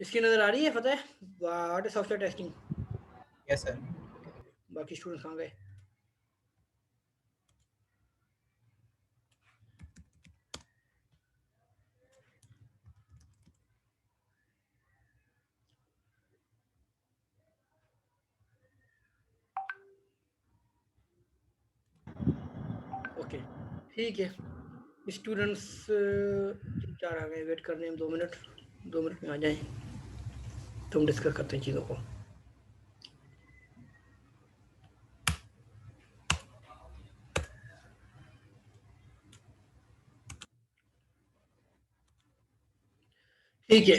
इसकी नजर आ रही है Fateh? What is software testing? Yes sir. बाकी स्टूडेंट्स कहाँ गए? ओके ठीक है, स्टूडेंट्स 3-4 आ गए, वेट करने में 2 मिनट, 2 मिनट में आ जाएं तो हम डिस्कस करते हैं चीज़ों को। ठीक है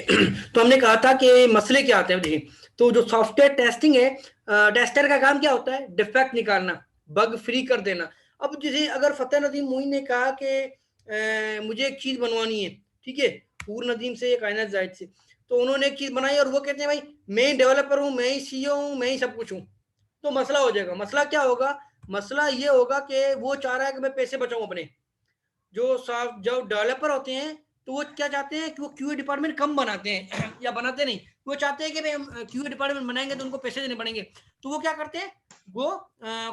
तो हमने कहा था कि मसले क्या आते हैं। देखिए, तो जो सॉफ्टवेयर टेस्टिंग है, टेस्टर का काम क्या होता है? डिफेक्ट निकालना, बग फ्री कर देना। अब जैसे अगर फतेह नदीम मोइन ने कहा कि मुझे एक चीज बनवानी है, ठीक है, हूर नदीम से या कायनात जाहिद से, तो उन्होंने एक चीज बनाई और वो कहते हैं भाई मैं ही डेवलपर हूँ, मैं ही सीईओ हूँ, मैं ही सब कुछ हूँ, तो मसला हो जाएगा। मसला क्या होगा? मसला ये होगा कि वो चाह रहा है कि मैं पैसे बचाऊं अपने। जो डेवलपर होते हैं तो वो क्या चाहते हैं कि वो क्यूए डिपार्टमेंट कम बनाते हैं या बनाते नहीं, वो चाहते हैं कि भाई हम क्यूए डिपार्टमेंट बनाएंगे तो उनको पैसे देने पड़ेंगे, तो वो क्या करते हैं? वो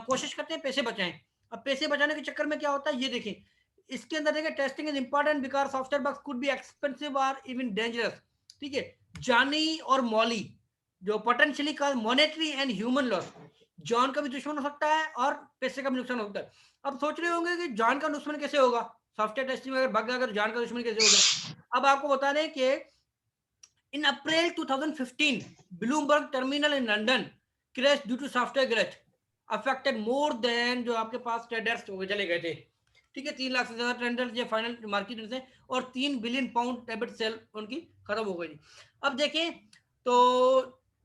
कोशिश करते हैं पैसे बचाएं। अब पैसे बचाने के चक्कर में क्या होता है, ये देखें, इसके अंदर देखें, testing is important because software bugs could be expensive और इवन डेंजरस। ठीक है, जानी और मॉली जो potentially cause monetary and human loss, जान का भी दुश्मन हो सकता है और पैसे का भी नुकसान हो सकता है। अब सोच रहे होंगे कि जान का दुश्मन कैसे होगा? सॉफ्टवेयर टेस्टिंग में अगर बग अगर जान का दुश्मन कैसे होगा? अब आपको बता दें कि in April 2015 Bloomberg terminal in London crash due to software glitch, affected more than जो आपके पास ट्रेडर्स चले गए थे। ठीक है, 3 लाख से ज्यादा ट्रेडर्स ये फाइनल मार्केट से, और 3 बिलियन पाउंड डेबिट सेल उनकी खत्म हो गई। अब देखें, तो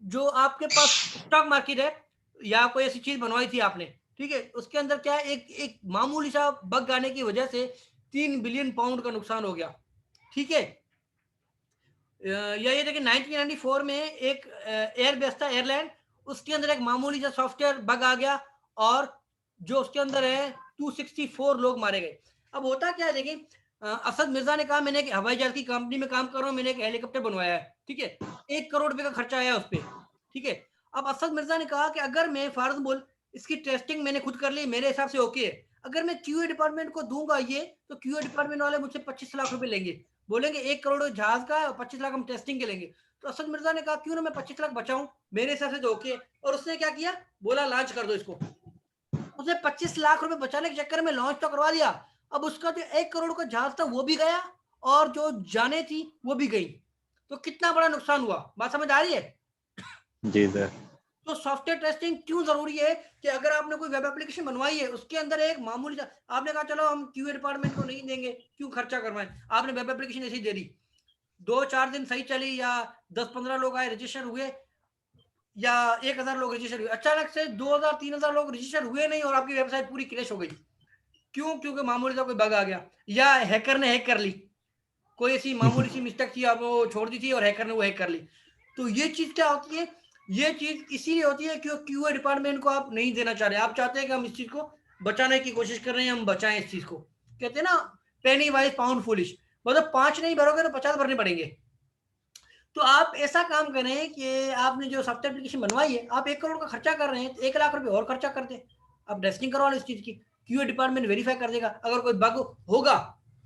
जो आपके पास स्टॉक मार्केट है या कोई ऐसी चीज बनवाई थी आपने, ठीक है, उसके अंदर क्या है, एक एक मामूली सा बग आने की वजह से 3 बिलियन पाउंड का नुकसान हो गया। ठीक है, या ये देखिए 1994 में एक एयरबेस था एयरलाइन, उसके अंदर एक मामूली सा सॉफ्टवेयर बग आ गया और जो उसके अंदर है 264 लोग मारे गए। अब होता क्या है, देखिए, असद मिर्जा ने कहा मैंने एक हवाई जहाज की कंपनी में काम कर रहा हूँ, मैंने एक हेलीकॉप्टर बनवाया है, ठीक है, 1 करोड़ रुपए का खर्चा आया उस पर, ठीक है। अब असद मिर्जा ने कहा कि अगर मैं फारज बोल इसकी टेस्टिंग मैंने खुद कर ली, मेरे हिसाब से ओके है, अगर मैं क्यूए डिपार्टमेंट को दूंगा ये, तो क्यूए डिपार्टमेंट वाले मुझसे 25 लाख रुपए लेंगे, बोलेंगे 1 करोड़ जहाज का और 25 लाख हम टेस्टिंग के लेंगे। तो असद मिर्जा ने कहा क्यों ना मैं 25 लाख बचाऊं, मेरे हिसाब से तो ओके। और उसने क्या किया, बोला लॉन्च कर दो इसको। उसने 25 लाख रुपए बचाने के चक्कर में लॉन्च तो करवा दिया। अब उसका जो 1 करोड़ का जहाज था वो भी गया और जो जाने थी वो भी गई, तो कितना बड़ा नुकसान हुआ। बात समझ आ रही है? जी सर। तो सॉफ्टवेयर टेस्टिंग क्यों जरूरी है कि अगर आपने कोई वेब एप्लीकेशन बनवाई है, उसके अंदर एक मामूली आपने कहा चलो हम क्यूए डिपार्टमेंट को नहीं देंगे, क्यों खर्चा करवाएं, आपने वेब एप्लीकेशन ऐसी दे दी, 2-4 दिन सही चली या 10-15 लोग आए रजिस्टर हुए या 1000 लोग रजिस्टर हुए, अचानक से 2000-3000 लोग रजिस्टर हुए नहीं और आपकी वेबसाइट पूरी क्रैश हो गई। क्यों? क्योंकि मामूली सा कोई बग आ गया या हैकर ने हैक कर ली, कोई ऐसी मामूली सी मिस्टेक थी, आप वो छोड़ दी थी और हैकर ने वो हैक कर ली। तो ये चीज क्या होती है, ये चीज इसीलिए होती है कि क्यूए डिपार्टमेंट को आप नहीं देना चाह रहे, आप चाहते हैं कि हम इस चीज को बचाने की कोशिश कर रहे हैं, हम बचाएं इस चीज को। कहते हैं ना, पेनी वाइज पाउंड फुलिश, मतलब 5 नहीं भरोगे तो 50 भरने पड़ेंगे। तो आप ऐसा काम करें कि आपने जो सॉफ्टवेयर एप्लीकेशन बनवाई है, आप 1 करोड़ का खर्चा कर रहे हैं तो 1 लाख रुपए और खर्चा कर दे, आप टेस्टिंग करवा लो इस चीज की, क्यूए डिपार्टमेंट वेरीफाई कर देगा, अगर कोई बग होगा,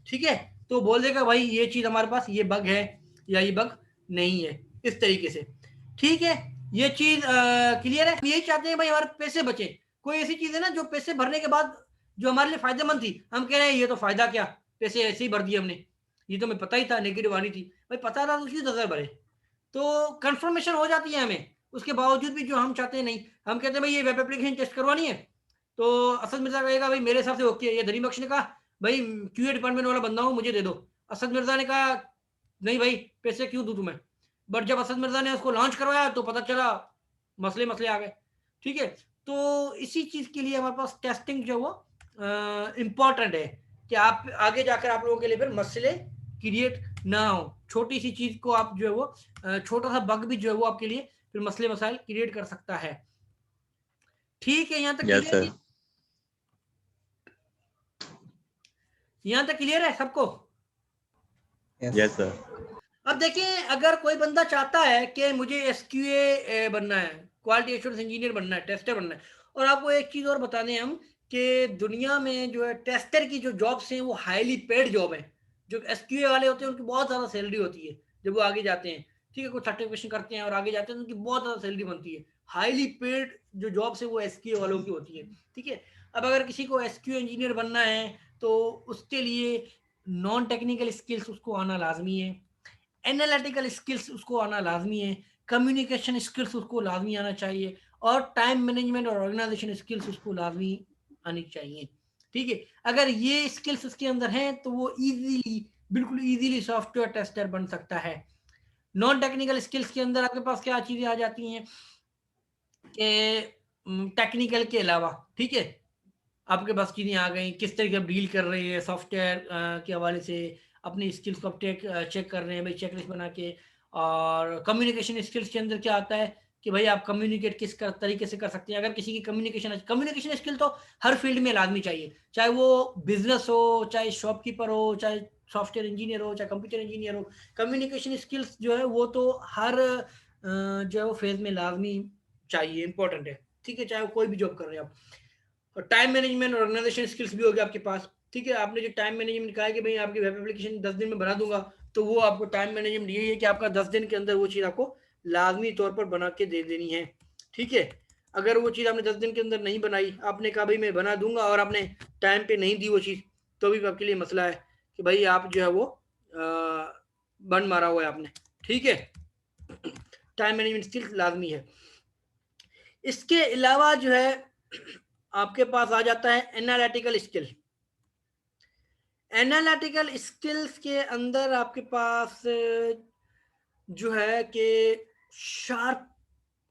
ठीक है, तो बोल देगा भाई ये चीज हमारे पास ये बग है या ये बग नहीं है, इस तरीके से। ठीक है, ये चीज क्लियर है? यही चाहते हैं भाई हमारे पैसे बचे। कोई ऐसी चीज है ना जो पैसे भरने के बाद जो हमारे लिए फायदेमंद थी, हम कह रहे हैं ये तो फायदा क्या, पैसे ऐसे ही भर दिए हमने, ये तो हमें पता ही था नेगेटिव आनी थी, भाई पता था तो उसकी 10,000 भरे। तो कंफर्मेशन हो जाती है हमें, उसके बावजूद भी जो हम चाहते हैं नहीं, हम कहते हैं भाई ये वेब एप्लीकेशन टेस्ट करवानी है, तो असद मिर्जा कहेगा भाई मेरे हिसाब से ओके है, ये धनी बख्श ने कहा भाई क्यूए डिपार्टमेंट वाला बंदा हूँ मुझे दे दो, असद मिर्जा ने कहा नहीं भाई पैसे क्यों दूं तुम्हें। बट जब असद मिर्जा ने उसको लॉन्च करवाया तो पता चला मसले मसले आ गए। ठीक है, तो इसी चीज के लिए हमारे पास टेस्टिंग जो वो इम्पॉर्टेंट है कि आप आगे जाकर आप लोगों के लिए फिर मसले क्रिएट ना हो। छोटी सी चीज को आप जो है वो छोटा सा बग भी जो है वो आपके लिए फिर मसले मसाइल क्रिएट कर सकता है। ठीक है, यहाँ तक यस क्लियर सर। है? यहाँ तक क्लियर है सबको? Yes sir. अब देखिए, अगर कोई बंदा चाहता है कि मुझे एसक्यूए बनना है, क्वालिटी एश्योरेंस इंजीनियर बनना है, टेस्टर बनना है, और आपको एक चीज़ और बता दें हम कि दुनिया में जो है टेस्टर की जो जॉब्स हैं वो हाईली पेड जॉब है। जो एसक्यूए वाले होते हैं उनकी बहुत ज़्यादा सैलरी होती है जब वो आगे जाते हैं। ठीक है, कोई सर्टिफिकेशन करते हैं और आगे जाते हैं तो उनकी बहुत ज़्यादा सैलरी बनती है। हाईली पेड जो जॉब्स है वो एसक्यूए वालों की होती है। ठीक है, अब अगर किसी को एसक्यूए इंजीनियर बनना है तो उसके लिए नॉन टेक्निकल स्किल्स उसको आना लाजमी है, एनालिटिकल स्किल्स उसको आना लाजमी है, कम्युनिकेशन स्किल्स उसको लाजमी आना चाहिए, और टाइम मैनेजमेंट और ऑर्गेनाइजेशन स्किल्स उसको लाजमी आनी चाहिए। ठीक है, अगर ये स्किल्स उसके अंदर हैं तो वो इजीली, बिल्कुल इजीली सॉफ्टवेयर टेस्टर बन सकता है। नॉन टेक्निकल स्किल्स के अंदर आपके पास क्या चीज़ें आ जाती हैं कि टेक्निकल के अलावा, ठीक है, आपके पास चीज़ें आ गई, किस तरीके आप डील कर रहे हैं सॉफ्टवेयर के हवाले से, अपनी स्किल्स को आप चेक कर रहे हैं भाई, चेकलिस्ट बना के। और कम्युनिकेशन स्किल्स के अंदर क्या आता है कि भाई आप कम्युनिकेट तरीके से कर सकते हैं। अगर किसी की कम्युनिकेशन स्किल तो हर फील्ड में लाजमी चाहिए, चाहे वो बिजनेस हो, चाहे शॉपकीपर हो, चाहे सॉफ्टवेयर इंजीनियर हो, चाहे कंप्यूटर इंजीनियर हो। कम्युनिकेशन स्किल्स जो है वो तो हर जो है वो फेज में लाजमी चाहिए, इंपॉर्टेंट है। ठीक है, चाहे वो कोई भी जॉब कर रहे हैं आप। और टाइम मैनेजमेंट और ऑर्गेनाइजेशन स्किल्स भी होगी आपके पास। ठीक है, आपने जो टाइम मैनेजमेंट कहा है कि भाई आपकी वेब एप्लीकेशन 10 दिन में बना दूंगा, तो वो आपको टाइम मैनेजमेंट यही है कि आपका 10 दिन के अंदर वो चीज़ आपको लाजमी तौर पर बना के दे देनी है। ठीक है, अगर वो चीज़ आपने 10 दिन के अंदर नहीं बनाई, आपने कहा भाई मैं बना दूंगा और आपने टाइम पे नहीं दी वो चीज़, तो भी आपके लिए मसला है कि भाई आप जो है वो बंद मारा हुआ है आपने। ठीक है, टाइम मैनेजमेंट स्किल्स लाजमी है। इसके अलावा जो है आपके पास आ जाता है एनालिटिकल स्किल। एनालिटिकल स्किल्स के अंदर आपके पास जो है कि शार्प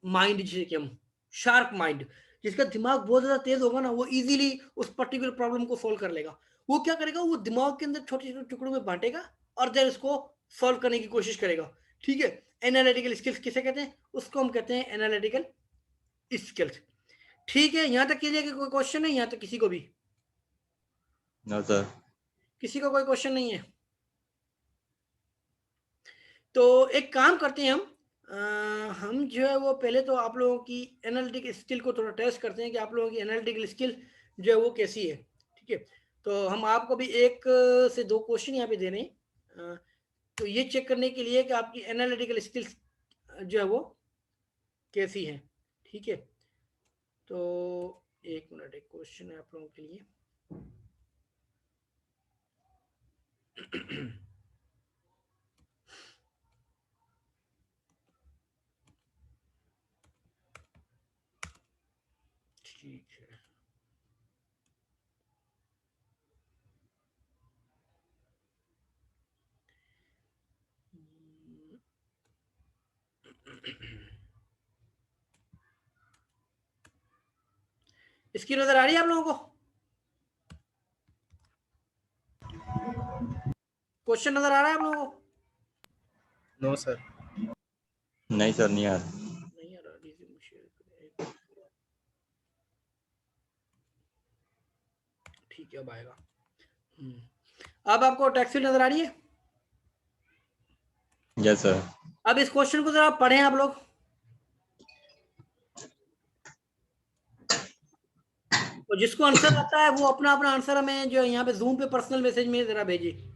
माइंड, जिसे कि हम शार्प माइंड, जिसका दिमाग बहुत ज़्यादा तेज होगा ना, वो इजीली उस पर्टिकुलर प्रॉब्लम को सॉल्व कर लेगा। वो क्या करेगा, वो दिमाग के अंदर छोटे छोटे टुकड़ों में बांटेगा और देन उसको सॉल्व करने की कोशिश करेगा। ठीक है, एनालिटिकल स्किल्स किसे कहते हैं, उसको हम कहते हैं एनालिटिकल स्किल्स। ठीक है, यहाँ तक कीजिए कि कोई क्वेश्चन है यहाँ तक किसी को भी? No sir. किसी को कोई क्वेश्चन नहीं है? तो एक काम करते हैं हम, हम जो है वो पहले तो आप लोगों की एनालिटिक स्किल को थोड़ा टेस्ट करते हैं कि आप लोगों की एनालिटिकल स्किल जो है वो कैसी है। ठीक है, तो हम आपको भी एक से दो क्वेश्चन यहाँ पे दे रहे हैं, तो ये चेक करने के लिए कि आपकी एनालिटिकल स्किल्स जो है वो कैसी है। ठीक है, तो एक मिनट, एक क्वेश्चन है आप लोगों के लिए। ठीक है, इसकी नजर आ रही है आप लोगों को? क्वेश्चन नजर आ रहा है आप लोगों को? No sir. नहीं सर, नहीं यार। नहीं आ रहा, रिज्यूम शेयर करें। ठीक है, अब आएगा। अब आपको टैक्सी नजर आ रही है? Yes sir. अब इस क्वेश्चन को जरा पढ़ें आप लोग। तो जिसको आंसर आता है वो अपना अपना आंसर हमें जो यहाँ पे जूम पे पर्सनल मैसेज में जरा भेजिए।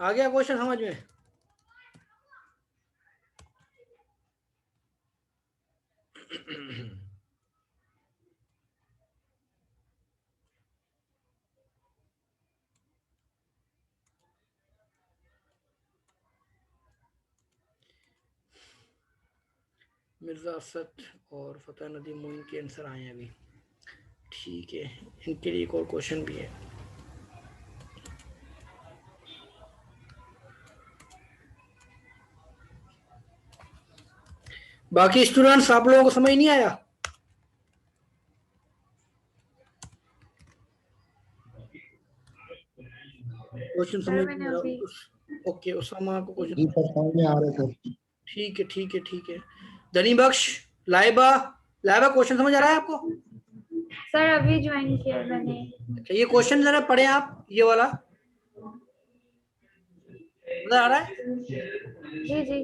आ गया क्वेश्चन समझ में? मिर्जा असद और फतेह नदीम मोइन के आंसर आए हैं अभी। ठीक है, इनके लिए एक और क्वेश्चन भी है। बाकी स्टूडेंट्स, आप लोगों को समझ नहीं आया? क्वेश्चन समझ नहीं आ रहा? ओके, उसामा को क्वेश्चन ठीक है, ठीक है, ठीक है। धनी बख्श, लाइबा, लाइबा क्वेश्चन समझ आ रहा है आपको? सर अभी ज्वाइन किया मैंने। अच्छा, ये क्वेश्चन जरा पढ़े आप, ये वाला मजा आ रहा है? जी जी।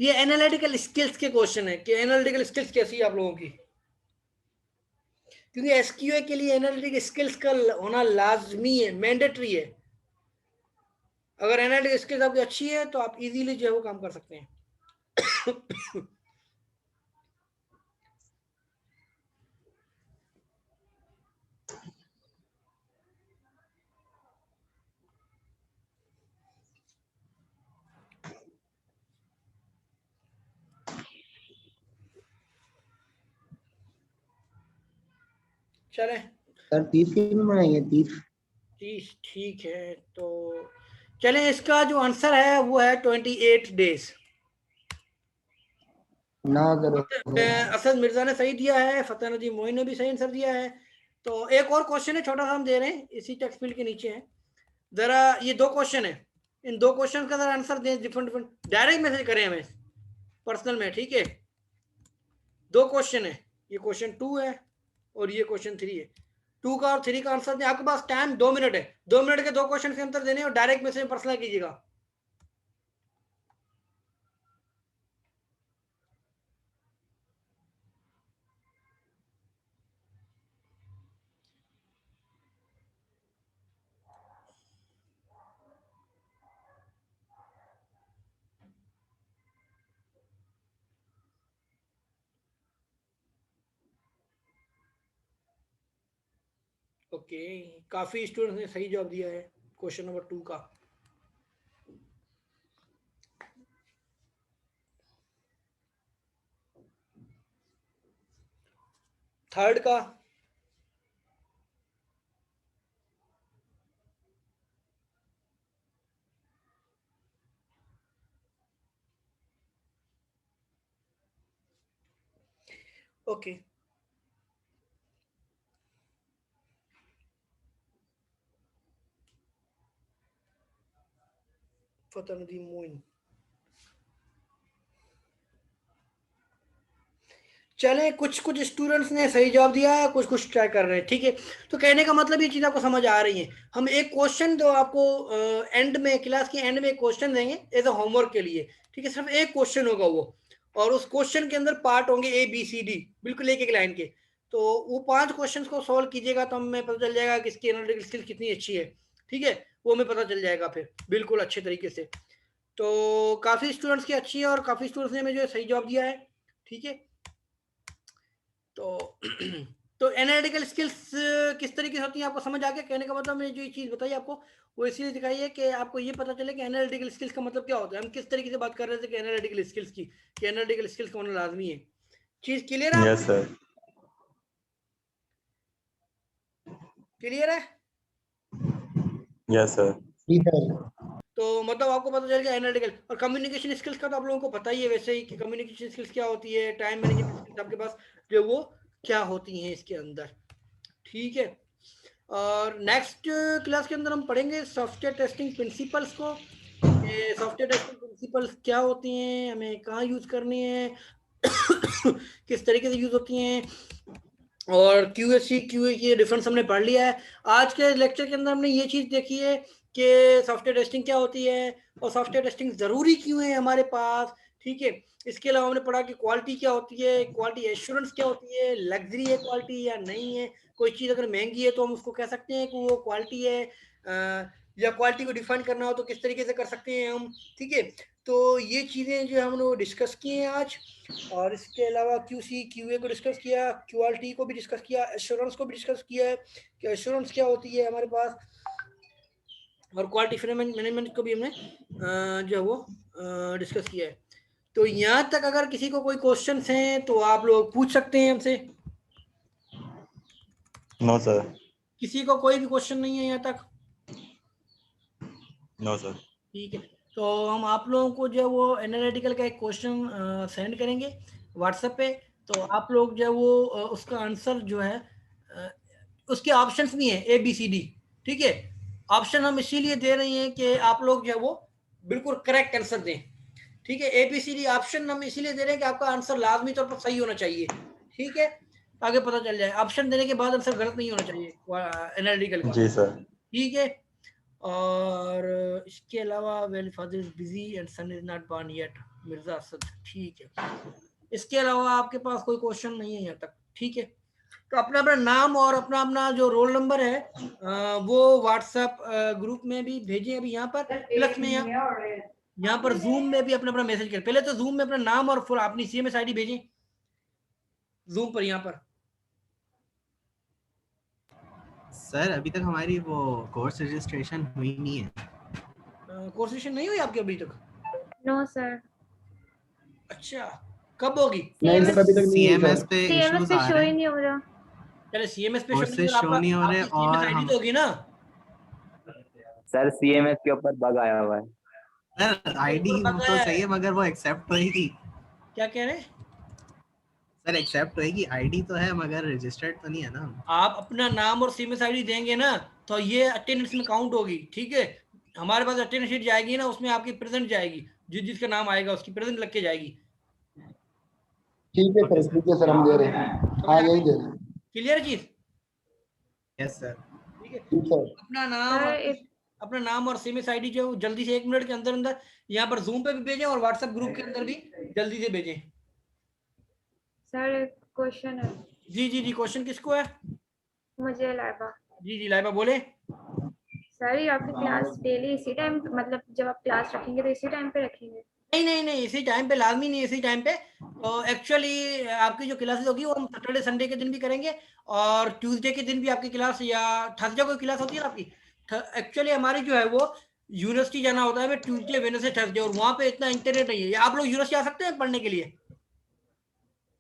ये एनालिटिकल स्किल्स के क्वेश्चन है कि एनालिटिकल स्किल्स कैसी है आप लोगों की, क्योंकि एसक्यूए के लिए एनालिटिकल स्किल्स का होना लाजमी है, मैंडेटरी है। अगर एनालिटिकल स्किल्स आपकी अच्छी है तो आप इजीली जो है वो काम कर सकते हैं। चले सर 30 की भी बनाएंगे 30। 30 ठीक है, तो चलें, इसका जो आंसर है वो है 28 डेज। ना करो असद मिर्जा ने सही दिया है, फतेह नदीम मोइन ने भी सही आंसर दिया है। तो एक और क्वेश्चन है, छोटा सा हम दे रहे हैं, इसी टेक्स्ट फील्ड के नीचे है। जरा ये 2 क्वेश्चन है, इन 2 क्वेश्चन का जरा आंसर दें, डिफरेंट डिफरेंट। डायरेक्ट मैसेज करें हमें पर्सनल में, ठीक है? 2 क्वेश्चन है, ये क्वेश्चन 2 है और ये क्वेश्चन 3 है। 2 का और 3 का आंसर दें। आपके पास टाइम 2 मिनट है, 2 मिनट के 2 क्वेश्चन के आंसर देने और डायरेक्ट मैसेज में पर्सनल कीजिएगा। ओके, काफी स्टूडेंट्स ने सही जवाब दिया है क्वेश्चन नंबर 2 का। थर्ड का ओके, फतेह नदीम मोइन। चले, कुछ कुछ स्टूडेंट्स ने सही जवाब दिया है, कुछ कुछ ट्राई कर रहे हैं, ठीक है? तो कहने का मतलब ये चीज़ आपको समझ आ रही है। हम एक क्वेश्चन तो आपको एंड में, क्लास के एंड में एक क्वेश्चन देंगे एज अ होमवर्क के लिए, ठीक है? सिर्फ एक क्वेश्चन होगा वो, और उस क्वेश्चन के अंदर पार्ट होंगे ABCD, बिल्कुल एक एक लाइन के। तो वो 5 क्वेश्चन को सॉल्व कीजिएगा तो हमें पता चल जाएगा कि इसकी एनालिटिकल स्किल कितनी अच्छी है, ठीक है? वो हमें पता चल जाएगा फिर बिल्कुल अच्छे तरीके से। तो काफ़ी स्टूडेंट्स की अच्छी है और काफ़ी स्टूडेंट्स ने हमें जो है सही जवाब दिया है, ठीक है? तो तो एनालिटिकल स्किल्स किस तरीके से होती है आपको समझ आ गया? कहने का मतलब मैं जो ये चीज़ बताई आपको वो इसलिए दिखाई है कि आपको ये पता चले कि एनालिटिकल स्किल्स का मतलब क्या होता है। हम किस तरीके से बात कर रहे थे कि एनालिटिकल स्किल्स की, कि एनालिटिकल स्किल्स का होना लाजमी है। चीज़ क्लियर है? Yes sir. क्लियर है? Yes sir. तो मतलब आपको पता चल गया एनालिटिकल। और कम्युनिकेशन स्किल्स का तो आप लोगों को पता ही है वैसे ही कि कम्युनिकेशन स्किल्स क्या होती है, टाइम मैनेजमेंट स्किल्स आपके पास जो वो क्या होती हैं इसके अंदर, ठीक है? और नेक्स्ट क्लास के अंदर हम पढ़ेंगे सॉफ्टवेयर टेस्टिंग प्रिंसिपल्स को, सॉफ्टवेयर टेस्टिंग प्रिंसिपल्स क्या होती हैं, हमें कहाँ यूज़ करनी है, किस तरीके से यूज़ होती हैं, और QSC QA की डिफरेंस हमने पढ़ लिया है। आज के लेक्चर के अंदर हमने ये चीज़ देखी है कि सॉफ्टवेयर टेस्टिंग क्या होती है और सॉफ्टवेयर टेस्टिंग ज़रूरी क्यों है हमारे पास, ठीक है? इसके अलावा हमने पढ़ा कि क्वालिटी क्या होती है, क्वालिटी एश्योरेंस क्या होती है, लग्जरी है क्वालिटी या नहीं है। कोई चीज़ अगर महंगी है तो हम उसको कह सकते हैं कि वो क्वालिटी है, या क्वालिटी को डिफाइन करना हो तो किस तरीके से कर सकते हैं हम, ठीक है? तो ये चीज़ें जो हम लोग डिस्कस किए हैं आज, और इसके अलावा क्यूसी क्यूए को डिस्कस किया, क्यूआरटी को भी डिस्कस किया, एश्योरेंस को भी डिस्कस किया है कि एश्योरेंस क्या होती है हमारे पास, और क्वालिटी मैनेजमेंट को भी हमने जो है वो डिस्कस किया है। तो यहाँ तक अगर किसी को कोई क्वेश्चंस हैं तो आप लोग पूछ सकते हैं हमसे। No sir. किसी को कोई भी क्वेश्चन नहीं है यहाँ तक? No sir. ठीक है, तो हम आप लोगों को जो है वो एनालिटिकल का एक क्वेश्चन सेंड करेंगे व्हाट्सएप पे। तो आप लोग जो है वो उसका आंसर जो है उसके ऑप्शंस भी हैं ABCD, ठीक है। ऑप्शन हम इसीलिए दे रहे हैं कि आप लोग जो है वो बिल्कुल करेक्ट आंसर दें, ठीक है। ABCD ऑप्शन हम इसीलिए दे रहे हैं कि आपका आंसर लाजमी तौर पर सही होना चाहिए, ठीक है, आगे पता चल जाए। ऑप्शन देने के बाद आंसर गलत नहीं होना चाहिए एनालिटिकल का, जी सर। ठीक है। और इसके अलावा well father is busy and son is not born yet, Mirza Asad, ठीक है। इसके अलावा आपके पास कोई क्वेश्चन नहीं है यहाँ तक, ठीक है। तो अपना अपना नाम और अपना अपना जो रोल नंबर है वो व्हाट्सएप ग्रुप में भी भेजें अभी यहाँ पर, प्लस में यहाँ पर जूम में भी अपना अपना मैसेज करें। पहले तो जूम में अपना नाम और फिर अपनी CMS ID भेजें जूम पर। यहाँ पर सर अभी तक हमारी वो कोर्स रजिस्ट्रेशन हुई नहीं है। कोर्स सेशन नहीं हुई आपकी अभी तक? No sir. अच्छा, कब होगी? नहीं सर, अभी तक नहीं है CMS सर। पे CMS इश्यूज पे आ शो रहे ही हैं, नहीं हो रहा। चले CMS पे कोर्सेज शो शो नहीं हो रहे, आपकी CMS और ID हम तो होगी ना? सर CMS के ऊपर बग आया हुआ है। सर आईडी ऊपर तो पता है। सही है मगर वो एक्सेप्ट होएगी। क्या कह रहे हैं? सर एक्सेप्ट होएगी, आईडी तो है मगर रजिस्टर्ड तो नहीं है ना। आप अपना नाम और CMS ID देंगे ना तो ये अटेंडेंस में काउंट होगी, ठीक है। हमारे पास अटेंडेंस शीट जाएगी ना, उसमें आपकी प्रेजेंट जाएगी, जिसका नाम आएगा उसकी प्रेजेंट लग के जाएगी। ठीक है सर, ठीक है सर, हम दे रहे हैं। हाँ, यही दे रहे हैं। क्लियर चीज? Yes sir. ठीक है। ठीक सर। अपना नाम सर और अपना नाम और CMS ID जो जल्दी से 1 मिनट के अंदर अंदर यहाँ पर जूम पे भी भेजें और व्हाट्सएप ग्रुप के अंदर भी जल्दी से भेजें। सर एक क्वेश्चन है जी जी जी, क्वेश्चन किसको है? मुझे लाइबा। जी जी लाइबा बोले। सर ये आपकी क्लास डेली इसी टाइम, मतलब जब आप क्लास रखेंगे तो इसी टाइम पे रखेंगे? नहीं नहीं नहीं, इसी टाइम पे लाजमी नहीं, इसी टाइम पे। तो एक्चुअली आपकी जो क्लासेस होगी वो हम सैटरडे संडे के दिन भी करेंगे, और ट्यूसडे के दिन भी आपकी क्लास, या थर्सडे को क्लास होती है ना आपकी। एक्चुअली हमारी जो है वो यूनिवर्सिटी जाना होता है ट्यूसडे वेडनेसडे थर्सडे, और वहाँ पे इतना इंटरनेट नहीं है। आप लोग यूनिवर्सिटी आ सकते हैं पढ़ने के लिए?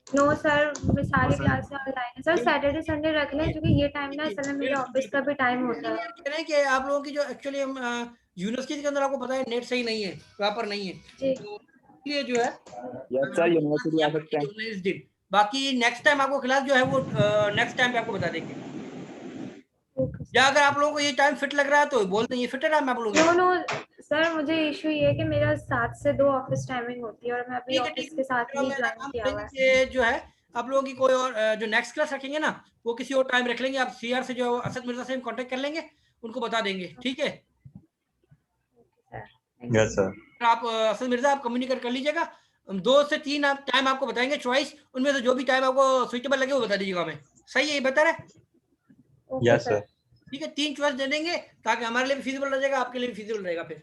नो सर, मैं सारी सर। क्लासेस ऑनलाइन है। सर सैटरडे संडे रख लें, क्योंकि ये टाइम ना असल में मेरे बिल्कुल ऑफिस का बिल्कुल। भी टाइम होता इसीलिए है। हम कह रहे हैं कि आप लोगों की जो एक्चुअली हम यूनिवर्सिटी के अंदर आपको पता है नेट सही नहीं है, प्रॉपर नहीं है, जी। तो इसलिए जो है यस सर, यूनिवर्सिटी आ यहाँ पर सकते हैं। इस दिन। बाकी नेक्स्ट टाइम आपको क्लास जो है वो नेक्स्ट टाइम पे आपको बता देंगे, ओके या सर। अगर आप लोगों को ये टाइम फिट लग रहा है तो बोल दें ये फिट है टाइम आप लोगों नो को। नो सर, मुझे इशू ये है कि मेरा 7 से 2 ऑफिस टाइमिंग होती है और मैं अभी ठीक है ऑफिस ठीक के है, साथ फिर हम ही ऐसा ज्वाइन काम किया हुआ करेंगे है। कि जो है आप लोगों की कोई और जो नेक्स्ट क्लास रखेंगे ना वो किसी और टाइम रख लेंगे। आप CR से जो असद मिर्जा से कांटेक्ट कर लेंगे, उनको बता देंगे, ठीक है। Sir thank yes you. Sir. आप असद मिर्जा आप कम्युनिकेट कर लीजिएगा, हम 2 से 3 आप टाइम आपको बताएंगे चॉइस, उनमें से जो भी टाइम आपको सुइटेबल लगे वो बता दीजिएगा हमें। सही है, ये बता रहे हैं? Okay yes sir. सर। ठीक है, 3 चॉइस दे देंगे ताकि हमारे लिए भी फिजिबल रहेगा, आपके लिए भी फिजिबल रहेगा फिर।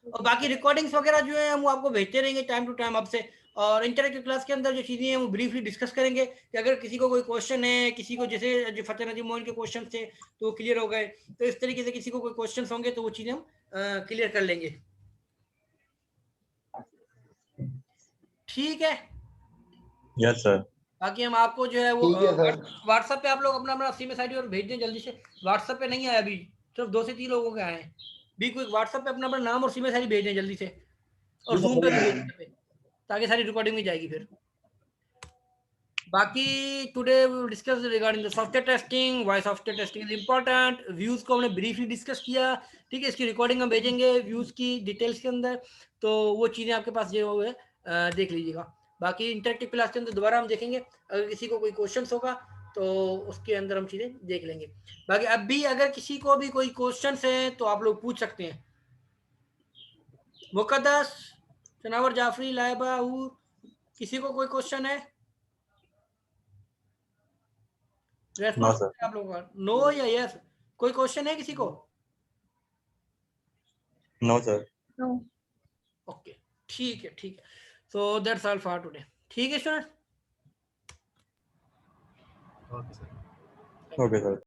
और बाकी रिकॉर्डिंग्स वगैरह जो है हम वो आपको भेजते रहेंगे टाइम टू टाइम आपसे। और इंटरेक्टिव क्लास के अंदर जो चीज़ें हैं वो ब्रीफली डिस्कस करेंगे कि अगर किसी को कोई क्वेश्चन है, किसी को जैसे जो फतेह नदीम मोइन के क्वेश्चन थे तो वो क्लियर हो गए, तो इस तरीके से किसी को कोई क्वेश्चन होंगे तो वो चीज़ें हम क्लियर कर लेंगे, ठीक है। Yes sir. बाकी हम आपको जो है वो ठीक है सर। ठीक है, Zoom पे भी भेज भेज देंगे। दें ताकि सारी रिकॉर्डिंग में जाएगी फिर। बाकी today we will discuss regarding the software testing, why software testing is important. Views को हमने ब्रीफली डिस्कस किया, ठीक है। इसकी रिकॉर्डिंग हम भेजेंगे व्यूज की डिटेल्स के अंदर, तो वो चीज़ें आपके पास जो है देख लीजिएगा। बाकी इंटरेक्टिव क्लास के अंदर दोबारा हम देखेंगे, अगर किसी को कोई क्वेश्चन होगा तो उसके अंदर हम चीज़ें देख लेंगे। बाकी अब भी अगर किसी को भी कोई क्वेश्चन है तो आप लोग पूछ सकते हैं। मुकद्दस, सनावर, जाफरी, लाइबा, किसी को कोई क्वेश्चन है? No response sir. आप लोगों का नो या यस? कोई क्वेश्चन है किसी को? No sir. नो। ओके, ठीक है, ठीक है। So that's all for today. ठीक है sir. Okay sir. Okay sir.